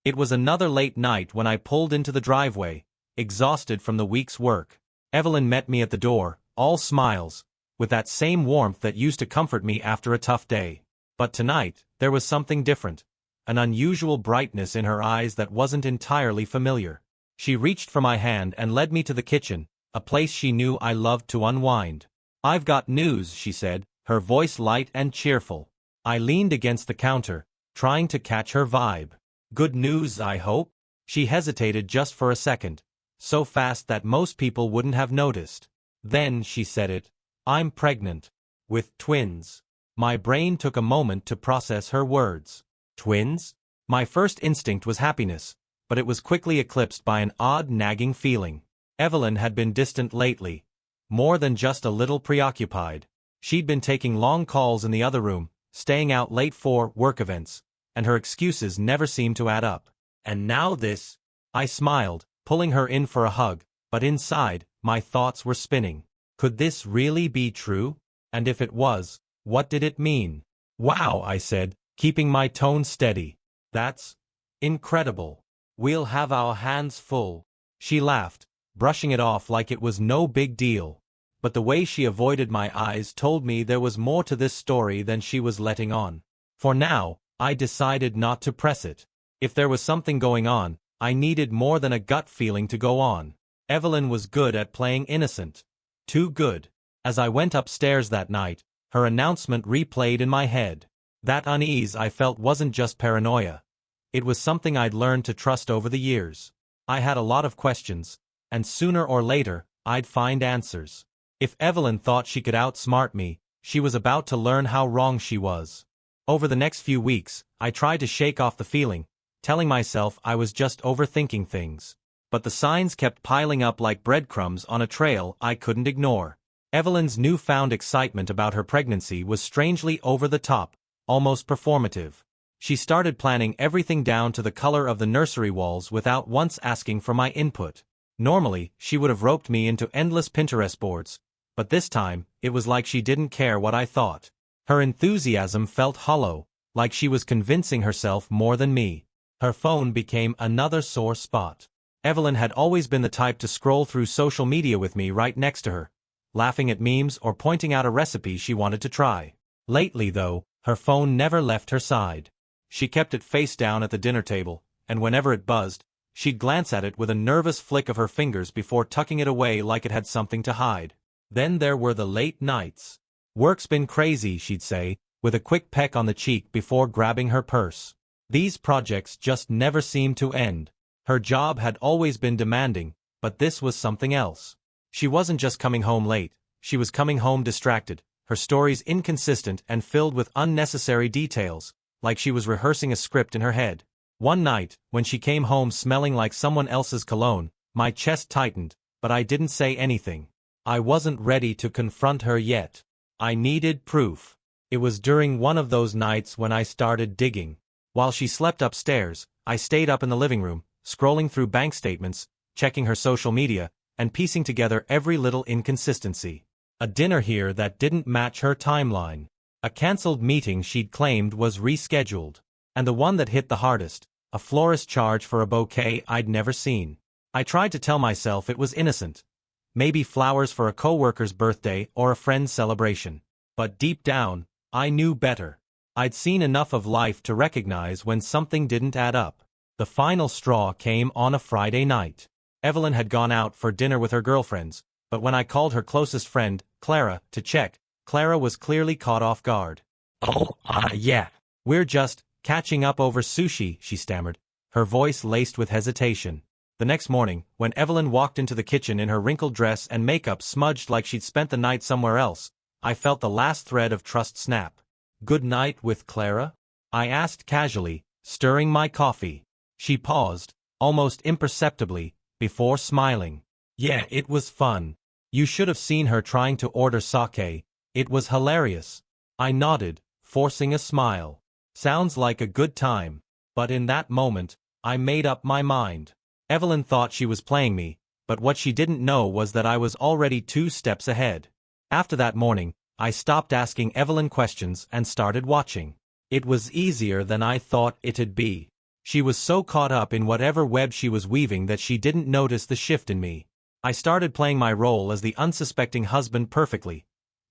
It was another late night when I pulled into the driveway, exhausted from the week's work. Evelyn met me at the door, all smiles, with that same warmth that used to comfort me after a tough day. But tonight, there was something different, an unusual brightness in her eyes that wasn't entirely familiar. She reached for my hand and led me to the kitchen, a place she knew I loved to unwind. "I've got news," she said, her voice light and cheerful. I leaned against the counter, trying to catch her vibe. "Good news, I hope?" She hesitated just for a second, so fast that most people wouldn't have noticed. Then she said it. "I'm pregnant. With twins." My brain took a moment to process her words. Twins? My first instinct was happiness, but it was quickly eclipsed by an odd nagging feeling. Evelyn had been distant lately, more than just a little preoccupied. She'd been taking long calls in the other room, staying out late for work events, and her excuses never seemed to add up. And now this. I smiled, pulling her in for a hug, but inside, my thoughts were spinning. Could this really be true? And if it was, what did it mean? "Wow," I said, keeping my tone steady. "That's incredible. We'll have our hands full." She laughed, brushing it off like it was no big deal. But the way she avoided my eyes told me there was more to this story than she was letting on. For now, I decided not to press it. If there was something going on, I needed more than a gut feeling to go on. Evelyn was good at playing innocent. Too good. As I went upstairs that night, her announcement replayed in my head. That unease I felt wasn't just paranoia. It was something I'd learned to trust over the years. I had a lot of questions, and sooner or later, I'd find answers. If Evelyn thought she could outsmart me, she was about to learn how wrong she was. Over the next few weeks, I tried to shake off the feeling, telling myself I was just overthinking things. But the signs kept piling up like breadcrumbs on a trail I couldn't ignore. Evelyn's newfound excitement about her pregnancy was strangely over the top, almost performative. She started planning everything down to the color of the nursery walls without once asking for my input. Normally, she would have roped me into endless Pinterest boards, but this time, it was like she didn't care what I thought. Her enthusiasm felt hollow, like she was convincing herself more than me. Her phone became another sore spot. Evelyn had always been the type to scroll through social media with me right next to her, laughing at memes or pointing out a recipe she wanted to try. Lately, though, her phone never left her side. She kept it face down at the dinner table, and whenever it buzzed, she'd glance at it with a nervous flick of her fingers before tucking it away like it had something to hide. Then there were the late nights. "Work's been crazy," she'd say, with a quick peck on the cheek before grabbing her purse. These projects just never seemed to end. Her job had always been demanding, but this was something else. She wasn't just coming home late, she was coming home distracted, her stories inconsistent and filled with unnecessary details, like she was rehearsing a script in her head. One night, when she came home smelling like someone else's cologne, my chest tightened, but I didn't say anything. I wasn't ready to confront her yet. I needed proof. It was during one of those nights when I started digging. While she slept upstairs, I stayed up in the living room, scrolling through bank statements, checking her social media, and piecing together every little inconsistency. A dinner here that didn't match her timeline. A cancelled meeting she'd claimed was rescheduled. And the one that hit the hardest, a florist charge for a bouquet I'd never seen. I tried to tell myself it was innocent. Maybe flowers for a coworker's birthday or a friend's celebration. But deep down, I knew better. I'd seen enough of life to recognize when something didn't add up. The final straw came on a Friday night. Evelyn had gone out for dinner with her girlfriends, but when I called her closest friend, Clara, to check, Clara was clearly caught off guard. Yeah. We're just catching up over sushi," she stammered, her voice laced with hesitation. The next morning, when Evelyn walked into the kitchen in her wrinkled dress and makeup smudged like she'd spent the night somewhere else, I felt the last thread of trust snap. "Good night with Clara?" I asked casually, stirring my coffee. She paused, almost imperceptibly, before smiling. "Yeah, it was fun. You should have seen her trying to order sake. It was hilarious." I nodded, forcing a smile. Sounds like a good time. But in that moment, I made up my mind. Evelyn thought she was playing me, but what she didn't know was that I was already 2 steps ahead. After that morning, I stopped asking Evelyn questions and started watching. It was easier than I thought it'd be. She was so caught up in whatever web she was weaving that she didn't notice the shift in me. I started playing my role as the unsuspecting husband perfectly.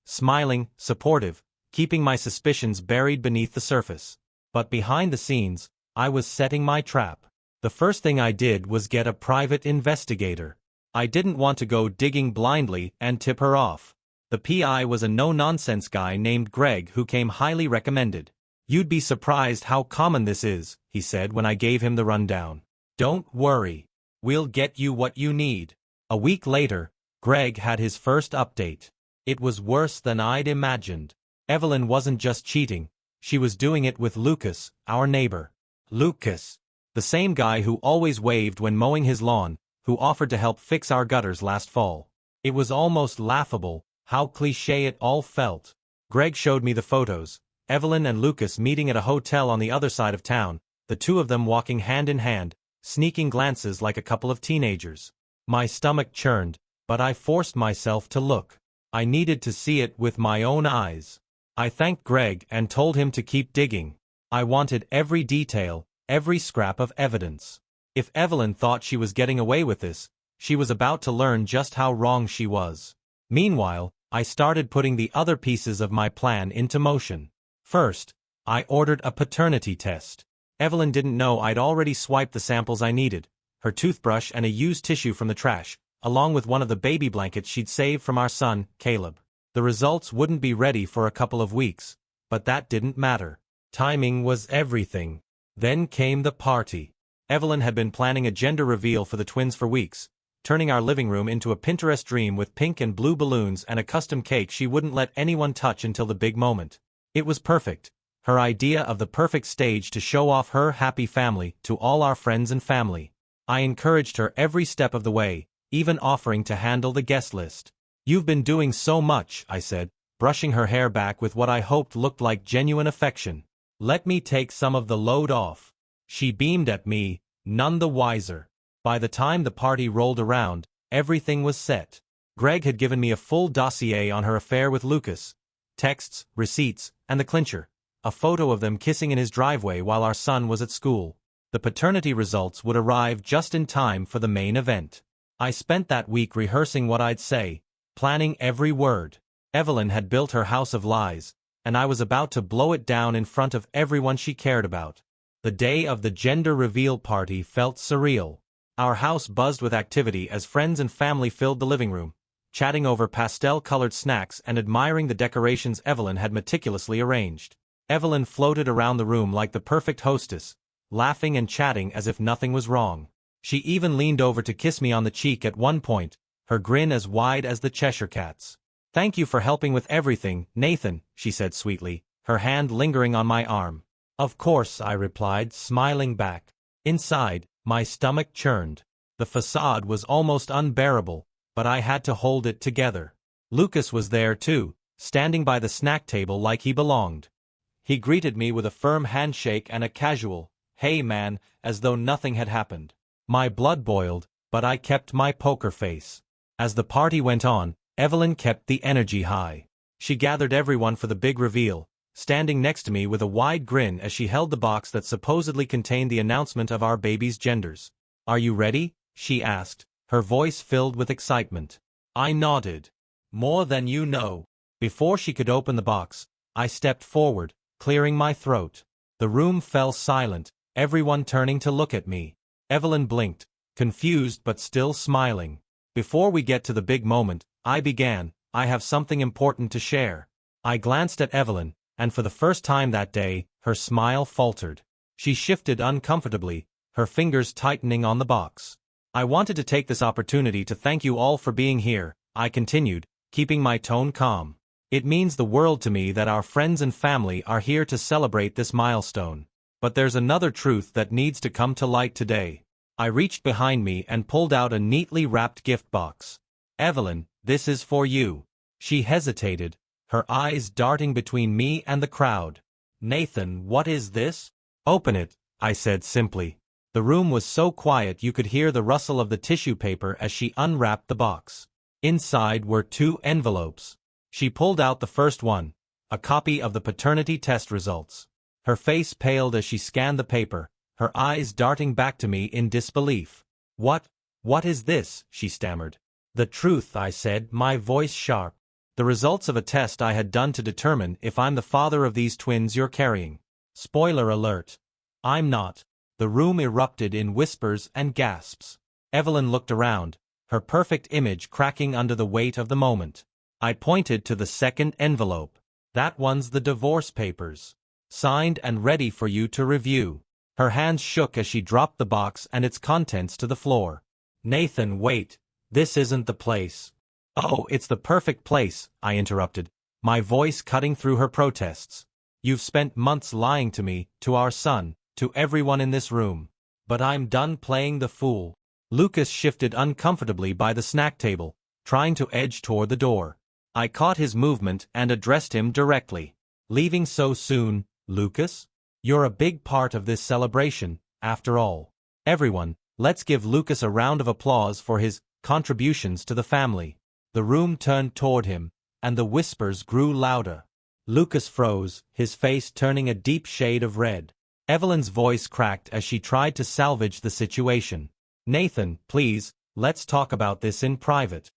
Smiling, supportive, keeping my suspicions buried beneath the surface. But behind the scenes, I was setting my trap. The first thing I did was get a private investigator. I didn't want to go digging blindly and tip her off. The PI was a no-nonsense guy named Greg who came highly recommended. "You'd be surprised how common this is," he said when I gave him the rundown. "Don't worry. We'll get you what you need." A week later, Greg had his first update. It was worse than I'd imagined. Evelyn wasn't just cheating, she was doing it with Lucas, our neighbor. Lucas, the same guy who always waved when mowing his lawn, who offered to help fix our gutters last fall. It was almost laughable, how cliché it all felt. Greg showed me the photos, Evelyn and Lucas meeting at a hotel on the other side of town, the two of them walking hand in hand, sneaking glances like a couple of teenagers. My stomach churned, but I forced myself to look. I needed to see it with my own eyes. I thanked Greg and told him to keep digging. I wanted every detail, every scrap of evidence. If Evelyn thought she was getting away with this, she was about to learn just how wrong she was. Meanwhile, I started putting the other pieces of my plan into motion. First, I ordered a paternity test. Evelyn didn't know I'd already swiped the samples I needed, her toothbrush and a used tissue from the trash, along with one of the baby blankets she'd saved from our son, Caleb. The results wouldn't be ready for a couple of weeks, but that didn't matter. Timing was everything. Then came the party. Evelyn had been planning a gender reveal for the twins for weeks, turning our living room into a Pinterest dream with pink and blue balloons and a custom cake she wouldn't let anyone touch until the big moment. It was perfect, her idea of the perfect stage to show off her happy family to all our friends and family. I encouraged her every step of the way, even offering to handle the guest list. "You've been doing so much," I said, brushing her hair back with what I hoped looked like genuine affection. "Let me take some of the load off." She beamed at me, none the wiser. By the time the party rolled around, everything was set. Greg had given me a full dossier on her affair with Lucas. Texts, receipts, and the clincher, a photo of them kissing in his driveway while our son was at school. The paternity results would arrive just in time for the main event. I spent that week rehearsing what I'd say, planning every word. Evelyn had built her house of lies, and I was about to blow it down in front of everyone she cared about. The day of the gender reveal party felt surreal. Our house buzzed with activity as friends and family filled the living room, chatting over pastel-colored snacks and admiring the decorations Evelyn had meticulously arranged. Evelyn floated around the room like the perfect hostess, laughing and chatting as if nothing was wrong. She even leaned over to kiss me on the cheek at one point, her grin as wide as the Cheshire Cat's. "Thank you for helping with everything, Nathan," she said sweetly, her hand lingering on my arm. "Of course," I replied, smiling back. Inside, my stomach churned. The facade was almost unbearable, but I had to hold it together. Lucas was there too, standing by the snack table like he belonged. He greeted me with a firm handshake and a casual, "Hey man," as though nothing had happened. My blood boiled, but I kept my poker face. As the party went on, Evelyn kept the energy high. She gathered everyone for the big reveal, standing next to me with a wide grin as she held the box that supposedly contained the announcement of our baby's genders. "Are you ready?" she asked, her voice filled with excitement. I nodded. "More than you know." Before she could open the box, I stepped forward, clearing my throat. The room fell silent, everyone turning to look at me. Evelyn blinked, confused but still smiling. "Before we get to the big moment," I began, "I have something important to share." I glanced at Evelyn, and for the first time that day, her smile faltered. She shifted uncomfortably, her fingers tightening on the box. "I wanted to take this opportunity to thank you all for being here," I continued, keeping my tone calm. "It means the world to me that our friends and family are here to celebrate this milestone. But there's another truth that needs to come to light today." I reached behind me and pulled out a neatly wrapped gift box. "Evelyn, this is for you." She hesitated, her eyes darting between me and the crowd. "Nathan, what is this?" "Open it," I said simply. The room was so quiet you could hear the rustle of the tissue paper as she unwrapped the box. Inside were 2 envelopes. She pulled out the first one, a copy of the paternity test results. Her face paled as she scanned the paper, her eyes darting back to me in disbelief. What is this?" she stammered. "The truth," I said, my voice sharp. "The results of a test I had done to determine if I'm the father of these twins you're carrying. Spoiler alert. I'm not." The room erupted in whispers and gasps. Evelyn looked around, her perfect image cracking under the weight of the moment. I pointed to the second envelope. "That one's the divorce papers. Signed and ready for you to review." Her hands shook as she dropped the box and its contents to the floor. "Nathan, wait. This isn't the place." "Oh, it's the perfect place," I interrupted, my voice cutting through her protests. "You've spent months lying to me, to our son, to everyone in this room. But I'm done playing the fool." Lucas shifted uncomfortably by the snack table, trying to edge toward the door. I caught his movement and addressed him directly. "Leaving so soon, Lucas? You're a big part of this celebration, after all. Everyone, let's give Lucas a round of applause for his contributions to the family." The room turned toward him, and the whispers grew louder. Lucas froze, his face turning a deep shade of red. Evelyn's voice cracked as she tried to salvage the situation. "Nathan, please, let's talk about this in private."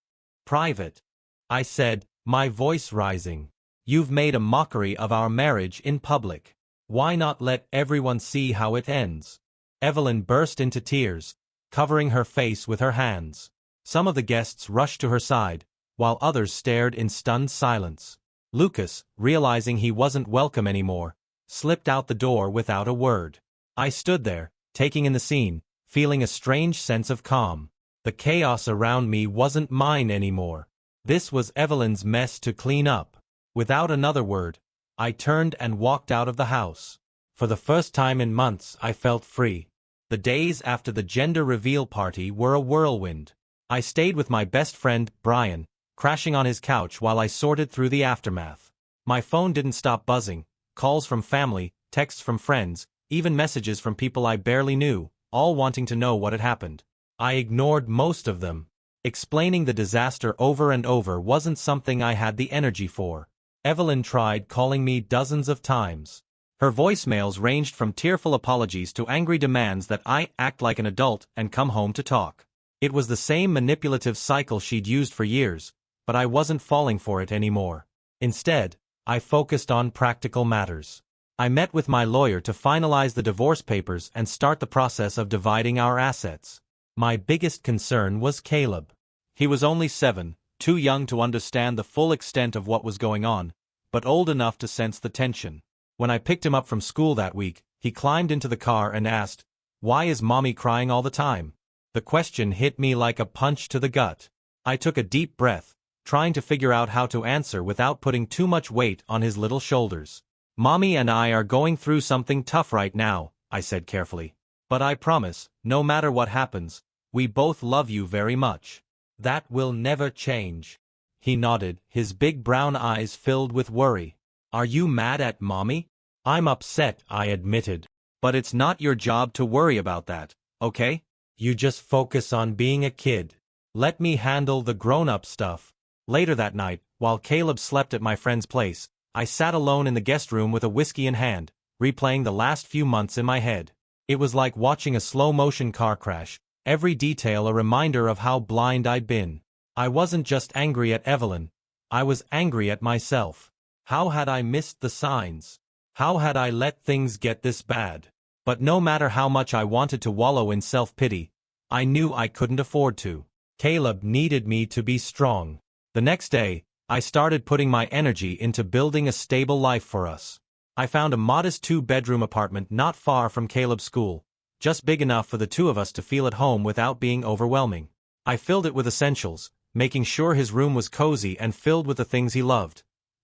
"Private?" I said, my voice rising. "You've made a mockery of our marriage in public. Why not let everyone see how it ends?" Evelyn burst into tears, covering her face with her hands. Some of the guests rushed to her side, while others stared in stunned silence. Lucas, realizing he wasn't welcome anymore, slipped out the door without a word. I stood there, taking in the scene, feeling a strange sense of calm. The chaos around me wasn't mine anymore. This was Evelyn's mess to clean up. Without another word, I turned and walked out of the house. For the first time in months, I felt free. The days after the gender reveal party were a whirlwind. I stayed with my best friend, Brian, crashing on his couch while I sorted through the aftermath. My phone didn't stop buzzing, calls from family, texts from friends, even messages from people I barely knew, all wanting to know what had happened. I ignored most of them. Explaining the disaster over and over wasn't something I had the energy for. Evelyn tried calling me dozens of times. Her voicemails ranged from tearful apologies to angry demands that I act like an adult and come home to talk. It was the same manipulative cycle she'd used for years, but I wasn't falling for it anymore. Instead, I focused on practical matters. I met with my lawyer to finalize the divorce papers and start the process of dividing our assets. My biggest concern was Caleb. He was only 7, too young to understand the full extent of what was going on, but old enough to sense the tension. When I picked him up from school that week, he climbed into the car and asked, "Why is mommy crying all the time?" The question hit me like a punch to the gut. I took a deep breath, trying to figure out how to answer without putting too much weight on his little shoulders. "Mommy and I are going through something tough right now," I said carefully. "But I promise, no matter what happens, we both love you very much. That will never change." He nodded, his big brown eyes filled with worry. "Are you mad at mommy?" "I'm upset," I admitted. "But it's not your job to worry about that, okay? You just focus on being a kid. Let me handle the grown-up stuff." Later that night, while Caleb slept at my friend's place, I sat alone in the guest room with a whiskey in hand, replaying the last few months in my head. It was like watching a slow-motion car crash, every detail a reminder of how blind I'd been. I wasn't just angry at Evelyn. I was angry at myself. How had I missed the signs? How had I let things get this bad? But no matter how much I wanted to wallow in self-pity, I knew I couldn't afford to. Caleb needed me to be strong. The next day, I started putting my energy into building a stable life for us. I found a modest 2-bedroom apartment not far from Caleb's school, just big enough for the two of us to feel at home without being overwhelming. I filled it with essentials, making sure his room was cozy and filled with the things he loved.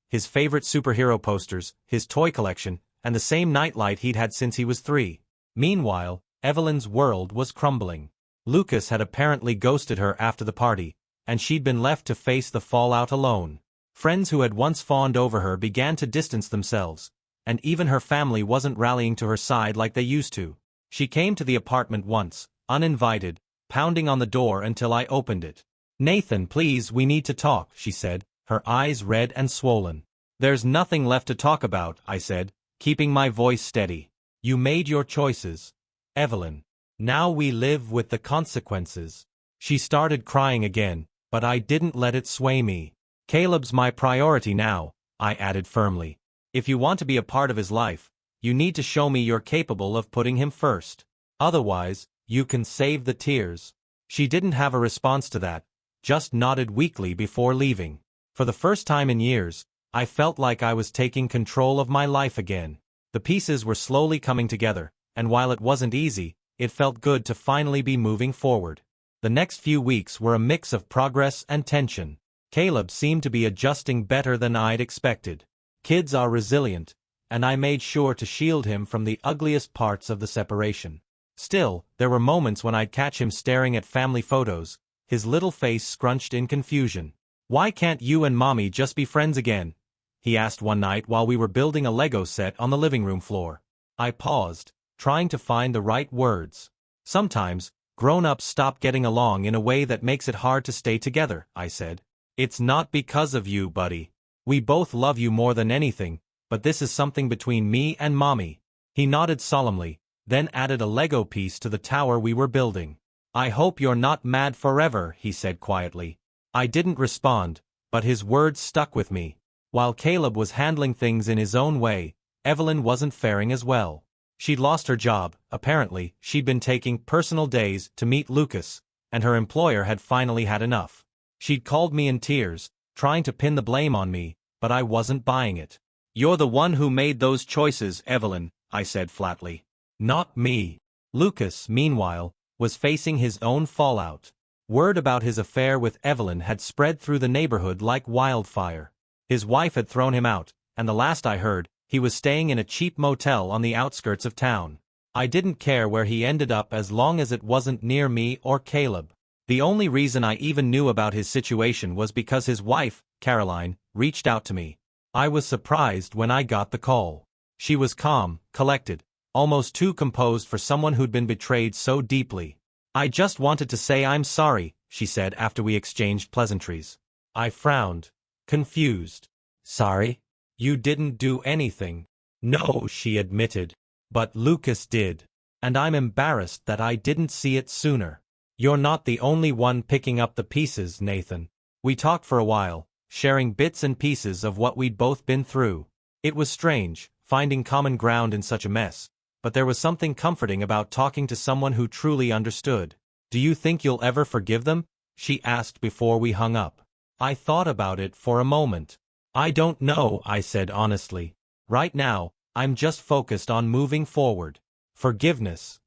His favorite superhero posters, his toy collection, and the same nightlight he'd had since he was 3. Meanwhile, Evelyn's world was crumbling. Lucas had apparently ghosted her after the party, and she'd been left to face the fallout alone. Friends who had once fawned over her began to distance themselves, and even her family wasn't rallying to her side like they used to. She came to the apartment once, uninvited, pounding on the door until I opened it. "Nathan, please, we need to talk," she said, her eyes red and swollen. "There's nothing left to talk about," I said, keeping my voice steady. "You made your choices. Evelyn. Now we live with the consequences. She started crying again, but I didn't let it sway me. Caleb's my priority now, I added firmly. If you want to be a part of his life, you need to show me you're capable of putting him first. Otherwise, you can save the tears. She didn't have a response to that, just nodded weakly before leaving. For the first time in years, I felt like I was taking control of my life again. The pieces were slowly coming together, and while it wasn't easy, it felt good to finally be moving forward. The next few weeks were a mix of progress and tension. Caleb seemed to be adjusting better than I'd expected. Kids are resilient, and I made sure to shield him from the ugliest parts of the separation. Still, there were moments when I'd catch him staring at family photos, his little face scrunched in confusion. "Why can't you and Mommy just be friends again?" he asked one night while we were building a Lego set on the living room floor. I paused, trying to find the right words. "Sometimes, grown-ups stop getting along in a way that makes it hard to stay together," I said. "It's not because of you, buddy. We both love you more than anything, but this is something between me and Mommy." He nodded solemnly, then added a Lego piece to the tower we were building. "I hope you're not mad forever," he said quietly. I didn't respond, but his words stuck with me. While Caleb was handling things in his own way, Evelyn wasn't faring as well. She'd lost her job, apparently, she'd been taking personal days to meet Lucas, and her employer had finally had enough. She'd called me in tears, trying to pin the blame on me, but I wasn't buying it. "You're the one who made those choices, Evelyn," I said flatly. "Not me." Lucas, meanwhile, was facing his own fallout. Word about his affair with Evelyn had spread through the neighborhood like wildfire. His wife had thrown him out, and the last I heard, he was staying in a cheap motel on the outskirts of town. I didn't care where he ended up as long as it wasn't near me or Caleb. The only reason I even knew about his situation was because his wife, Caroline, reached out to me. I was surprised when I got the call. She was calm, collected, almost too composed for someone who'd been betrayed so deeply. "I just wanted to say I'm sorry," she said after we exchanged pleasantries. I frowned, confused. "Sorry? You didn't do anything." "No," she admitted. "But Lucas did. And I'm embarrassed that I didn't see it sooner." "You're not the only one picking up the pieces, Nathan." We talked for a while, sharing bits and pieces of what we'd both been through. It was strange, finding common ground in such a mess, but there was something comforting about talking to someone who truly understood. "Do you think you'll ever forgive them?" she asked before we hung up. I thought about it for a moment. "I don't know," I said honestly. "Right now, I'm just focused on moving forward. Forgiveness.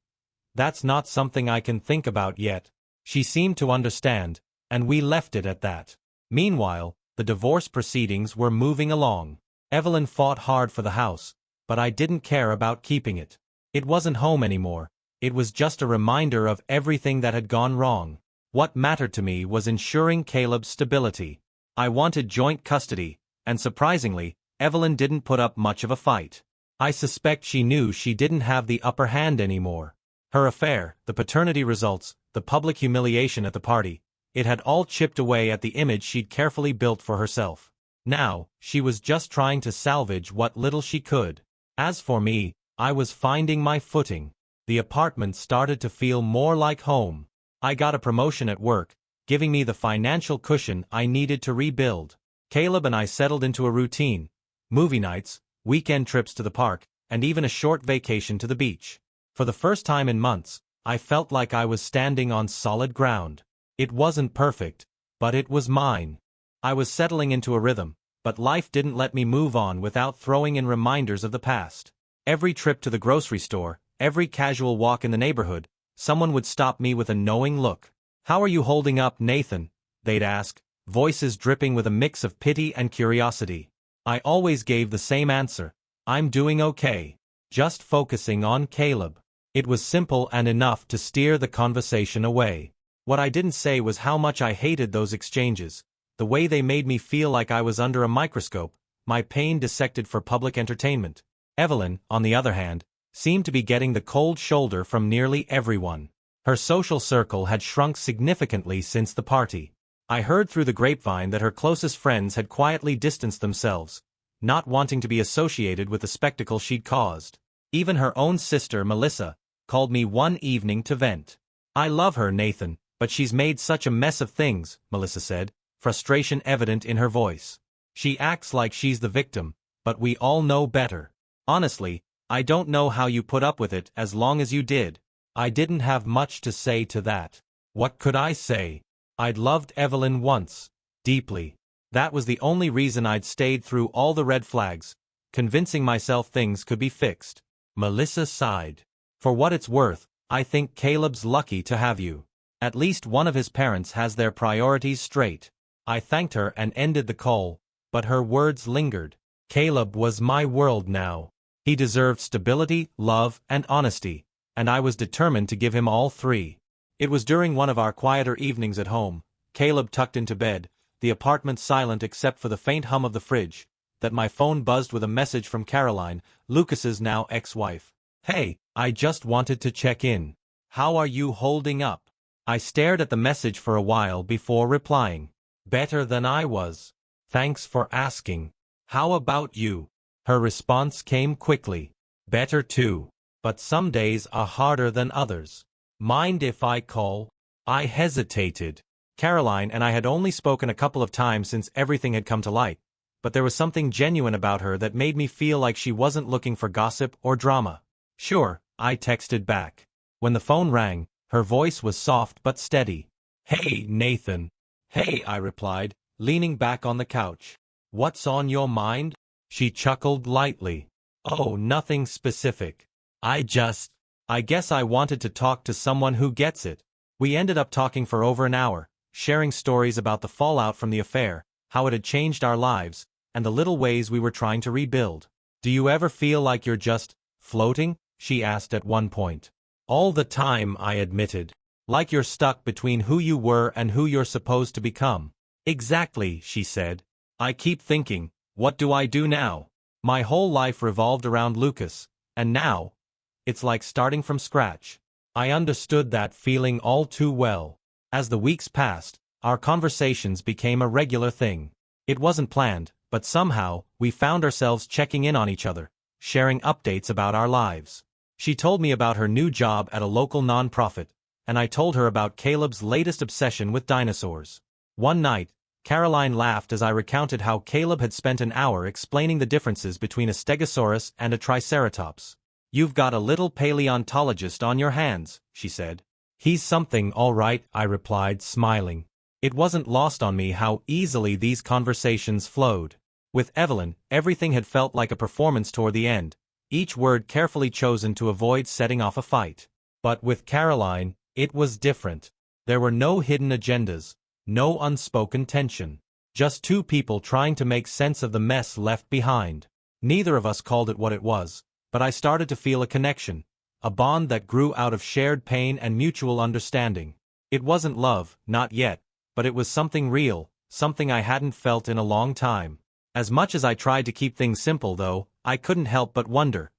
That's not something I can think about yet." She seemed to understand, and we left it at that. Meanwhile, the divorce proceedings were moving along. Evelyn fought hard for the house, but I didn't care about keeping it. It wasn't home anymore. It was just a reminder of everything that had gone wrong. What mattered to me was ensuring Caleb's stability. I wanted joint custody, and surprisingly, Evelyn didn't put up much of a fight. I suspect she knew she didn't have the upper hand anymore. Her affair, the paternity results, the public humiliation at the party, it had all chipped away at the image she'd carefully built for herself. Now, she was just trying to salvage what little she could. As for me, I was finding my footing. The apartment started to feel more like home. I got a promotion at work, giving me the financial cushion I needed to rebuild. Caleb and I settled into a routine: movie nights, weekend trips to the park, and even a short vacation to the beach. For the first time in months, I felt like I was standing on solid ground. It wasn't perfect, but it was mine. I was settling into a rhythm, but life didn't let me move on without throwing in reminders of the past. Every trip to the grocery store, every casual walk in the neighborhood, someone would stop me with a knowing look. "How are you holding up, Nathan?" they'd ask, voices dripping with a mix of pity and curiosity. I always gave the same answer: "I'm doing okay. Just focusing on Caleb." It was simple and enough to steer the conversation away. What I didn't say was how much I hated those exchanges, the way they made me feel like I was under a microscope, my pain dissected for public entertainment. Evelyn, on the other hand, seemed to be getting the cold shoulder from nearly everyone. Her social circle had shrunk significantly since the party. I heard through the grapevine that her closest friends had quietly distanced themselves, not wanting to be associated with the spectacle she'd caused. Even her own sister, Melissa, called me one evening to vent. I love her, Nathan, but she's made such a mess of things, Melissa said, frustration evident in her voice. She acts like she's the victim, but we all know better. Honestly, I don't know how you put up with it as long as you did. I didn't have much to say to that. What could I say? I'd loved Evelyn once. Deeply. That was the only reason I'd stayed through all the red flags, convincing myself things could be fixed. Melissa sighed. For what it's worth, I think Caleb's lucky to have you. At least one of his parents has their priorities straight. I thanked her and ended the call, but her words lingered. Caleb was my world now. He deserved stability, love, and honesty, and I was determined to give him all three. It was during one of our quieter evenings at home, Caleb tucked into bed, the apartment silent except for the faint hum of the fridge, that my phone buzzed with a message from Caroline, Lucas's now ex-wife. Hey, I just wanted to check in. How are you holding up? I stared at the message for a while before replying. Better than I was. Thanks for asking. How about you? Her response came quickly. Better too. But some days are harder than others. Mind if I call? I hesitated. Caroline and I had only spoken a couple of times since everything had come to light, but there was something genuine about her that made me feel like she wasn't looking for gossip or drama. Sure, I texted back. When the phone rang, her voice was soft but steady. Hey, Nathan. Hey, I replied, leaning back on the couch. What's on your mind? She chuckled lightly. Oh, nothing specific. I guess I wanted to talk to someone who gets it. We ended up talking for over an hour, sharing stories about the fallout from the affair, how it had changed our lives, and the little ways we were trying to rebuild. Do you ever feel like you're just floating? She asked at one point. All the time, I admitted. Like you're stuck between who you were and who you're supposed to become. Exactly, she said. I keep thinking, what do I do now? My whole life revolved around Lucas, and now, it's like starting from scratch. I understood that feeling all too well. As the weeks passed, our conversations became a regular thing. It wasn't planned, but somehow, we found ourselves checking in on each other, sharing updates about our lives. She told me about her new job at a local nonprofit, and I told her about Caleb's latest obsession with dinosaurs. One night, Caroline laughed as I recounted how Caleb had spent an hour explaining the differences between a stegosaurus and a triceratops. You've got a little paleontologist on your hands, she said. He's something, all right, I replied, smiling. It wasn't lost on me how easily these conversations flowed. With Evelyn, everything had felt like a performance toward the end, each word carefully chosen to avoid setting off a fight. But with Caroline, it was different. There were no hidden agendas, no unspoken tension. Just two people trying to make sense of the mess left behind. Neither of us called it what it was, but I started to feel a connection, a bond that grew out of shared pain and mutual understanding. It wasn't love, not yet, but it was something real, something I hadn't felt in a long time. As much as I tried to keep things simple though, I couldn't help but wonder,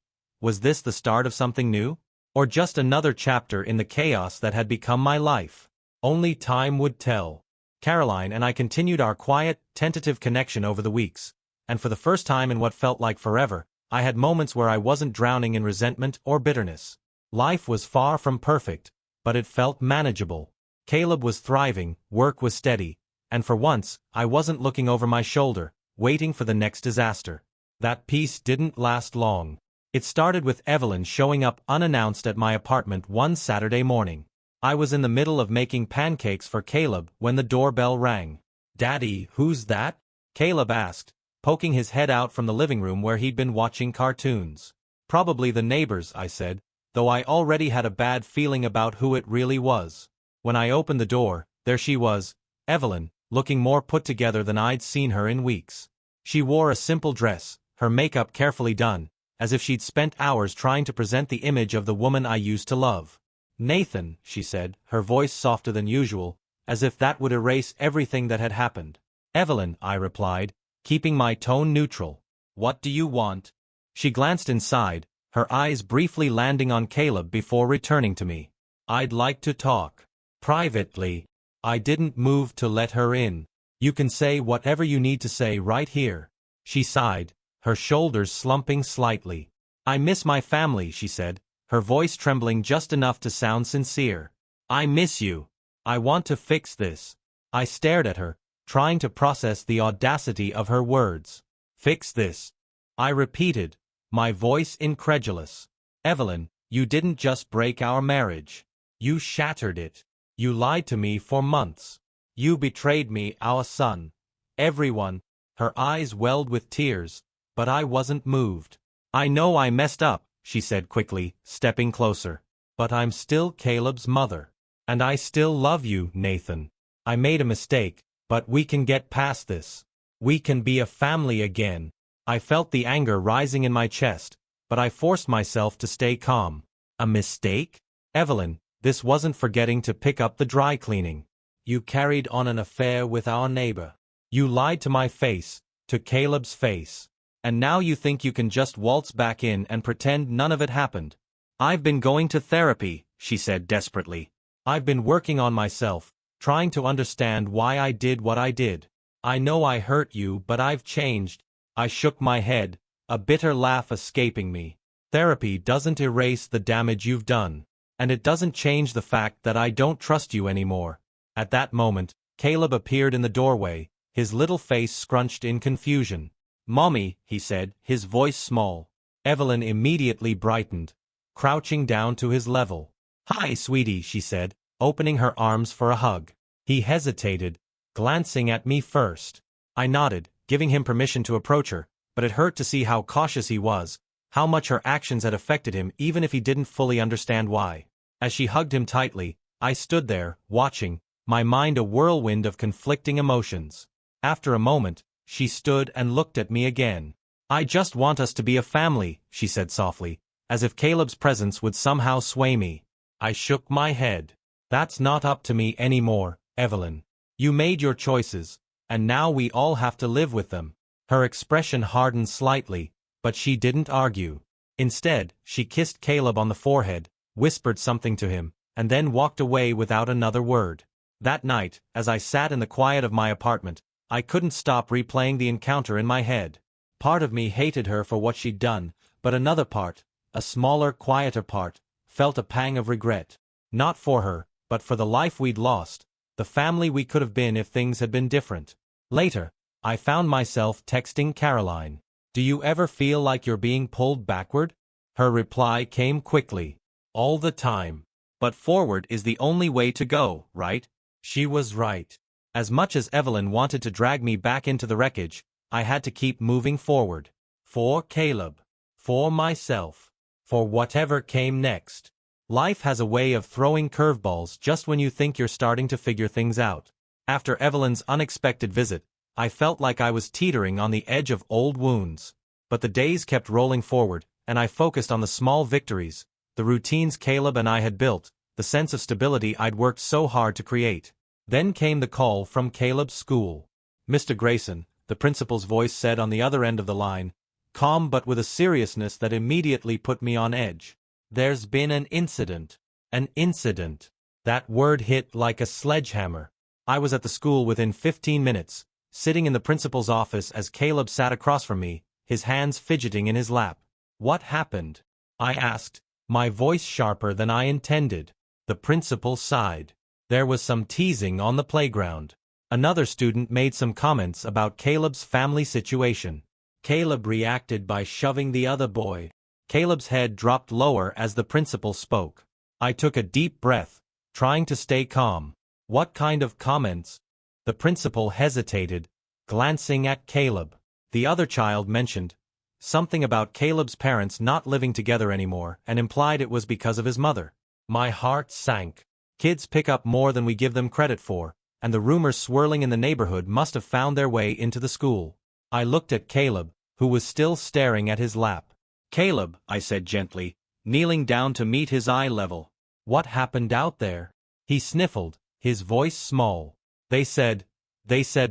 was this the start of something new? Or just another chapter in the chaos that had become my life? Only time would tell. Caroline and I continued our quiet, tentative connection over the weeks, and for the first time in what felt like forever, I had moments where I wasn't drowning in resentment or bitterness. Life was far from perfect, but it felt manageable. Caleb was thriving, work was steady, and for once, I wasn't looking over my shoulder, waiting for the next disaster. That peace didn't last long. It started with Evelyn showing up unannounced at my apartment one Saturday morning. I was in the middle of making pancakes for Caleb when the doorbell rang. "Daddy, who's that?" Caleb asked, poking his head out from the living room where he'd been watching cartoons. "Probably the neighbors," I said, though I already had a bad feeling about who it really was. When I opened the door, there she was, Evelyn, looking more put together than I'd seen her in weeks. She wore a simple dress, her makeup carefully done, as if she'd spent hours trying to present the image of the woman I used to love. "Nathan," she said, her voice softer than usual, as if that would erase everything that had happened. "Evelyn," I replied, keeping my tone neutral. "What do you want?" She glanced inside, her eyes briefly landing on Caleb before returning to me. "I'd like to talk. Privately." I didn't move to let her in. "You can say whatever you need to say right here." She sighed, her shoulders slumping slightly. "I miss my family," she said, her voice trembling just enough to sound sincere. I miss you. I want to fix this. I stared at her, trying to process the audacity of her words. Fix this. I repeated, my voice incredulous. Evelyn, you didn't just break our marriage. You shattered it. You lied to me for months. You betrayed me, our son. Everyone. Her eyes welled with tears, but I wasn't moved. I know I messed up, she said quickly, stepping closer. But I'm still Caleb's mother. And I still love you, Nathan. I made a mistake, but we can get past this. We can be a family again. I felt the anger rising in my chest, but I forced myself to stay calm. A mistake? Evelyn, this wasn't forgetting to pick up the dry cleaning. You carried on an affair with our neighbor. You lied to my face, to Caleb's face. And now you think you can just waltz back in and pretend none of it happened. I've been going to therapy, she said desperately. I've been working on myself, trying to understand why I did what I did. I know I hurt you, but I've changed. I shook my head, a bitter laugh escaping me. Therapy doesn't erase the damage you've done. And it doesn't change the fact that I don't trust you anymore. At that moment, Caleb appeared in the doorway, his little face scrunched in confusion. Mommy, he said, his voice small. Evelyn immediately brightened, crouching down to his level. Hi, sweetie, she said, opening her arms for a hug. He hesitated, glancing at me first. I nodded, giving him permission to approach her, but it hurt to see how cautious he was, how much her actions had affected him even if he didn't fully understand why. As she hugged him tightly, I stood there, watching, my mind a whirlwind of conflicting emotions. After a moment, she stood and looked at me again. I just want us to be a family, she said softly, as if Caleb's presence would somehow sway me. I shook my head. That's not up to me anymore, Evelyn. You made your choices, and now we all have to live with them. Her expression hardened slightly, but she didn't argue. Instead, she kissed Caleb on the forehead, whispered something to him, and then walked away without another word. That night, as I sat in the quiet of my apartment, I couldn't stop replaying the encounter in my head. Part of me hated her for what she'd done, but another part, a smaller, quieter part, felt a pang of regret. Not for her, but for the life we'd lost, the family we could have been if things had been different. Later, I found myself texting Caroline. Do you ever feel like you're being pulled backward? Her reply came quickly. All the time. But forward is the only way to go, right? She was right. As much as Evelyn wanted to drag me back into the wreckage, I had to keep moving forward. For Caleb. For myself. For whatever came next. Life has a way of throwing curveballs just when you think you're starting to figure things out. After Evelyn's unexpected visit, I felt like I was teetering on the edge of old wounds. But the days kept rolling forward, and I focused on the small victories, the routines Caleb and I had built, the sense of stability I'd worked so hard to create. Then came the call from Caleb's school. Mr. Grayson, the principal's voice said on the other end of the line, calm but with a seriousness that immediately put me on edge. There's been an incident. An incident. That word hit like a sledgehammer. I was at the school within 15 minutes, sitting in the principal's office as Caleb sat across from me, his hands fidgeting in his lap. What happened? I asked, my voice sharper than I intended. The principal sighed. There was some teasing on the playground. Another student made some comments about Caleb's family situation. Caleb reacted by shoving the other boy. Caleb's head dropped lower as the principal spoke. I took a deep breath, trying to stay calm. What kind of comments? The principal hesitated, glancing at Caleb. The other child mentioned something about Caleb's parents not living together anymore and implied it was because of his mother. My heart sank. Kids pick up more than we give them credit for, and the rumors swirling in the neighborhood must have found their way into the school. I looked at Caleb, who was still staring at his lap. Caleb, I said gently, kneeling down to meet his eye level. What happened out there? He sniffled, his voice small. They said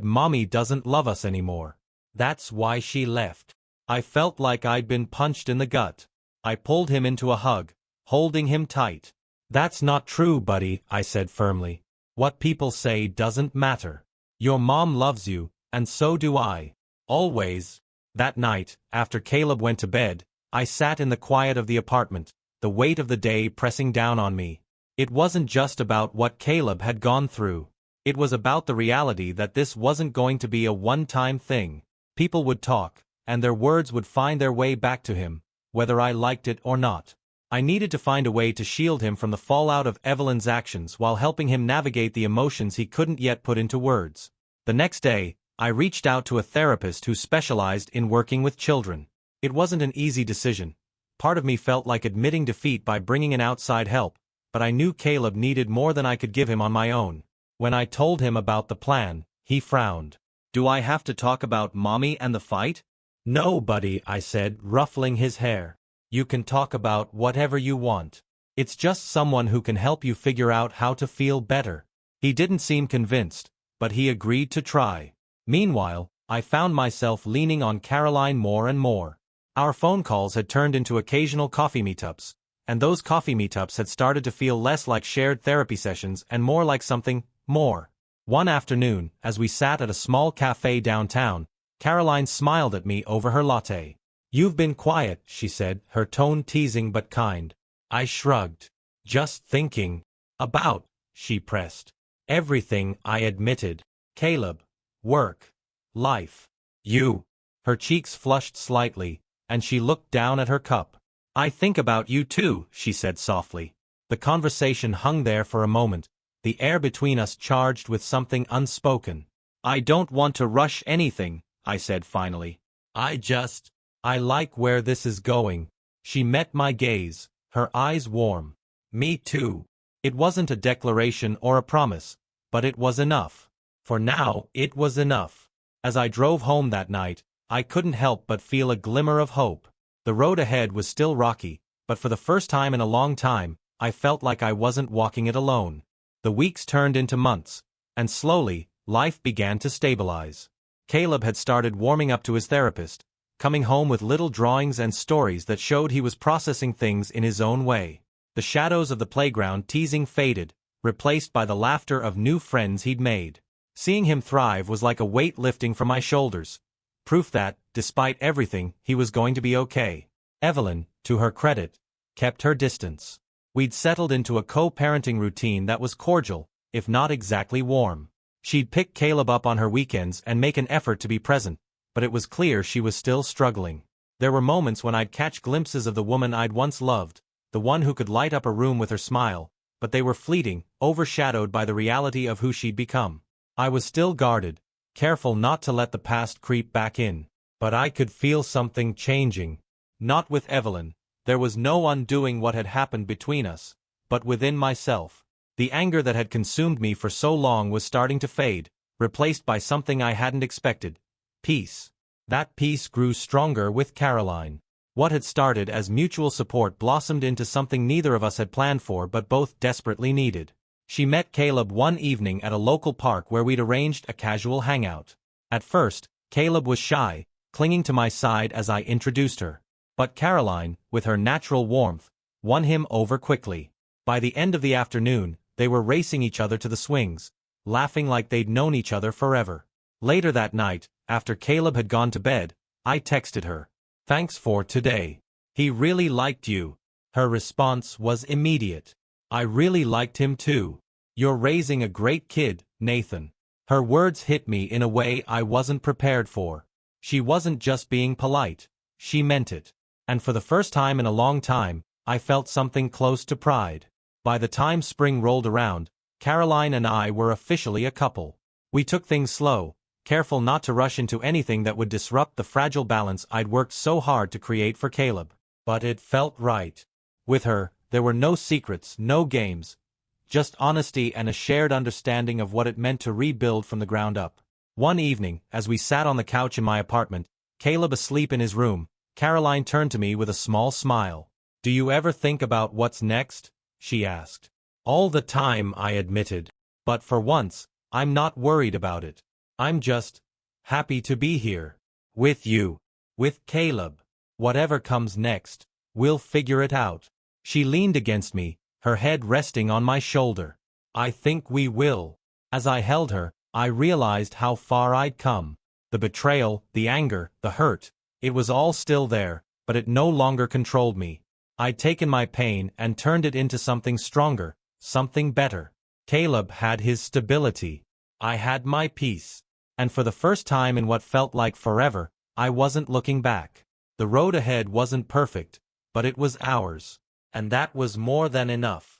Mommy doesn't love us anymore. That's why she left. I felt like I'd been punched in the gut. I pulled him into a hug, holding him tight. That's not true, buddy, I said firmly. What people say doesn't matter. Your mom loves you, and so do I. Always. That night, after Caleb went to bed, I sat in the quiet of the apartment, the weight of the day pressing down on me. It wasn't just about what Caleb had gone through. It was about the reality that this wasn't going to be a one-time thing. People would talk, and their words would find their way back to him, whether I liked it or not. I needed to find a way to shield him from the fallout of Evelyn's actions while helping him navigate the emotions he couldn't yet put into words. The next day, I reached out to a therapist who specialized in working with children. It wasn't an easy decision. Part of me felt like admitting defeat by bringing in outside help, but I knew Caleb needed more than I could give him on my own. When I told him about the plan, he frowned. "Do I have to talk about Mommy and the fight?" "No, buddy," I said, ruffling his hair. "You can talk about whatever you want. It's just someone who can help you figure out how to feel better." He didn't seem convinced, but he agreed to try. Meanwhile, I found myself leaning on Caroline more and more. Our phone calls had turned into occasional coffee meetups, and those coffee meetups had started to feel less like shared therapy sessions and more like something more. One afternoon, as we sat at a small cafe downtown, Caroline smiled at me over her latte. "You've been quiet," she said, her tone teasing but kind. I shrugged. "Just thinking." "About?" she pressed. "Everything," I admitted. "Caleb. Work. Life. You." Her cheeks flushed slightly, and she looked down at her cup. "I think about you too," she said softly. The conversation hung there for a moment, the air between us charged with something unspoken. "I don't want to rush anything," I said finally. I like where this is going." She met my gaze, her eyes warm. "Me too." It wasn't a declaration or a promise, but it was enough. For now, it was enough. As I drove home that night, I couldn't help but feel a glimmer of hope. The road ahead was still rocky, but for the first time in a long time, I felt like I wasn't walking it alone. The weeks turned into months, and slowly, life began to stabilize. Caleb had started warming up to his therapist, coming home with little drawings and stories that showed he was processing things in his own way. The shadows of the playground teasing faded, replaced by the laughter of new friends he'd made. Seeing him thrive was like a weight lifting from my shoulders, proof that, despite everything, he was going to be okay. Evelyn, to her credit, kept her distance. We'd settled into a co-parenting routine that was cordial, if not exactly warm. She'd pick Caleb up on her weekends and make an effort to be present, but it was clear she was still struggling. There were moments when I'd catch glimpses of the woman I'd once loved, the one who could light up a room with her smile, but they were fleeting, overshadowed by the reality of who she'd become. I was still guarded, careful not to let the past creep back in. But I could feel something changing. Not with Evelyn. There was no undoing what had happened between us, but within myself. The anger that had consumed me for so long was starting to fade, replaced by something I hadn't expected. Peace. That peace grew stronger with Caroline. What had started as mutual support blossomed into something neither of us had planned for but both desperately needed. She met Caleb one evening at a local park where we'd arranged a casual hangout. At first, Caleb was shy, clinging to my side as I introduced her. But Caroline, with her natural warmth, won him over quickly. By the end of the afternoon, they were racing each other to the swings, laughing like they'd known each other forever. Later that night, after Caleb had gone to bed, I texted her. "Thanks for today. He really liked you." Her response was immediate. "I really liked him too. You're raising a great kid, Nathan." Her words hit me in a way I wasn't prepared for. She wasn't just being polite. She meant it. And for the first time in a long time, I felt something close to pride. By the time spring rolled around, Caroline and I were officially a couple. We took things slow, careful not to rush into anything that would disrupt the fragile balance I'd worked so hard to create for Caleb. But it felt right. With her, there were no secrets, no games, just honesty and a shared understanding of what it meant to rebuild from the ground up. One evening, as we sat on the couch in my apartment, Caleb asleep in his room, Caroline turned to me with a small smile. "Do you ever think about what's next?" she asked. "All the time," I admitted. "But for once, I'm not worried about it. I'm just happy to be here. With you. With Caleb. Whatever comes next, we'll figure it out." She leaned against me, her head resting on my shoulder. "I think we will." As I held her, I realized how far I'd come. The betrayal, the anger, the hurt. It was all still there, but it no longer controlled me. I'd taken my pain and turned it into something stronger, something better. Caleb had his stability. I had my peace. And for the first time in what felt like forever, I wasn't looking back. The road ahead wasn't perfect, but it was ours. And that was more than enough.